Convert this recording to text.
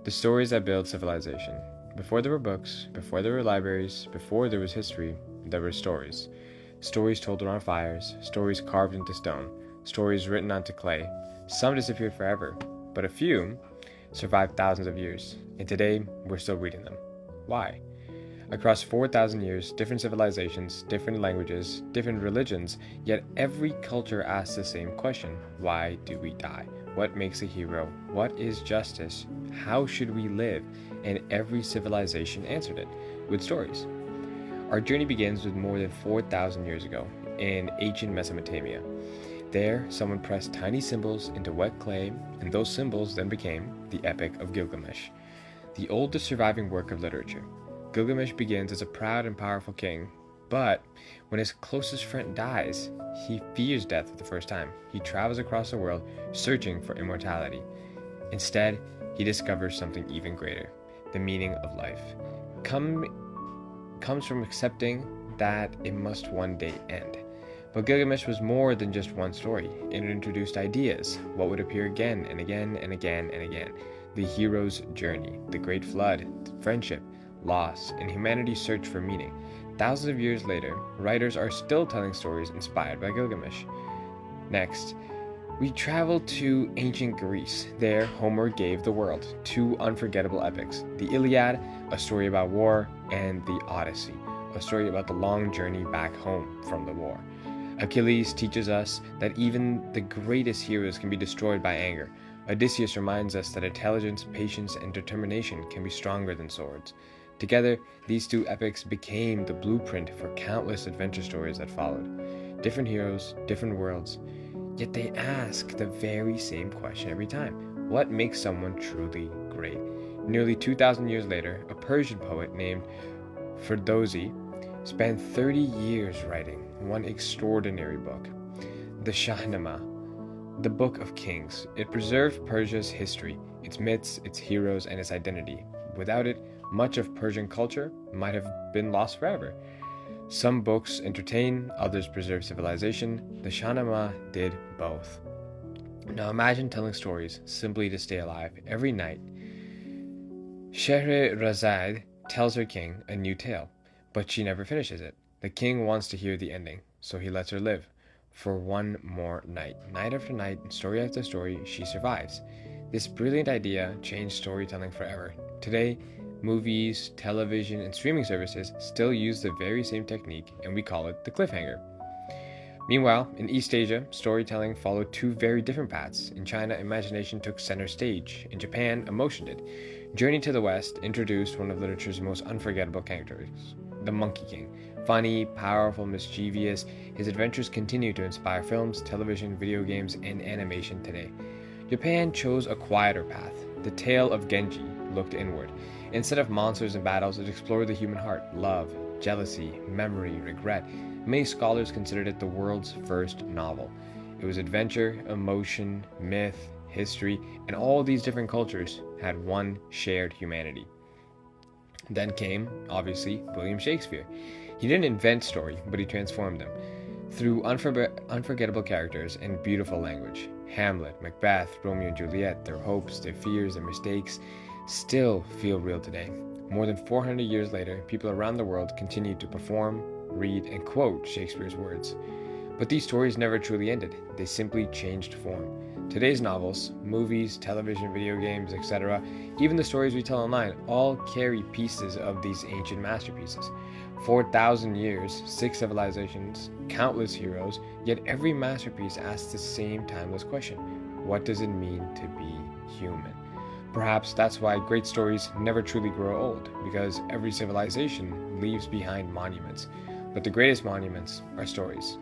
The stories that build civilization. Before there were books, before there were libraries, before there was history, there were stories. Stories told around fires, stories carved into stone, stories written onto clay. Some disappeared forever, but a few survived thousands of years, and today we're still reading them. Why? Across 4,000 years, different civilizations, different languages, different religions, yet every culture asks the same question: why do we die? What makes a hero? What is justice? How should we live? And every civilization answered it with stories. Our journey begins with more than 4,000 years ago in ancient Mesopotamia. There, someone pressed tiny symbols into wet clay, and those symbols then became the Epic of Gilgamesh, the oldest surviving work of literature. Gilgamesh begins as a proud and powerful king, but when his closest friend dies, he fears death for the first time. He travels across the world searching for immortality. Instead, he discovers something even greater: the meaning of life. Comes from accepting that it must one day end. But Gilgamesh was more than just one story. It introduced ideas, what would appear again and again and again and again: the hero's journey, the great flood, friendship, loss, and humanity's search for meaning. Thousands of years later, writers are still telling stories inspired by Gilgamesh. Next, we travel to ancient Greece. There, Homer gave the world two unforgettable epics: the Iliad, a story about war, and the Odyssey, a story about the long journey back home from the war. Achilles teaches us that even the greatest heroes can be destroyed by anger. Odysseus reminds us that intelligence, patience, and determination can be stronger than swords. Together, these two epics became the blueprint for countless adventure stories that followed. Different heroes, different worlds, yet they ask the very same question every time: what makes someone truly great? Nearly 2,000 years later, a Persian poet named Ferdowsi spent 30 years writing one extraordinary book, the Shahnameh, the Book of Kings. It preserved Persia's history, its myths, its heroes, and its identity. Without it, much of Persian culture might have been lost forever. Some books entertain, others preserve civilization. The Shahnameh did both. Now imagine telling stories simply to stay alive. Every night, Scheherazade tells her king a new tale, but she never finishes it. The king wants to hear the ending, so he lets her live for one more night. Night after night, story after story, she survives. This brilliant idea changed storytelling forever. Today, movies, television, and streaming services still use the very same technique, and we call it the cliffhanger. Meanwhile, in East Asia, storytelling followed two very different paths. In China, imagination took center stage. In Japan, emotion did. Journey to the West introduced one of literature's most unforgettable characters, the Monkey King. Funny, powerful, mischievous, his adventures continue to inspire films, television, video games, and animation today. Japan chose a quieter path. The tale of Genji looked inward. Instead of monsters and battles, it explored the human heart: love, jealousy, memory, regret. Many scholars considered it the world's first novel. It was adventure, emotion, myth, history, and all these different cultures had one shared humanity. Then came, obviously, William Shakespeare. He didn't invent story, but he transformed them through unforgettable characters and beautiful language. Hamlet, Macbeth, Romeo and Juliet, their hopes, their fears, their mistakes still feel real today. More than 400 years later, people around the world continue to perform, read, and quote Shakespeare's words. But these stories never truly ended. They simply changed form. Today's novels, movies, television, video games, etc., even the stories we tell online, all carry pieces of these ancient masterpieces. 4,000 years, 6 civilizations, countless heroes, yet every masterpiece asks the same timeless question: what does it mean to be human? Perhaps that's why great stories never truly grow old, because every civilization leaves behind monuments. But the greatest monuments are stories.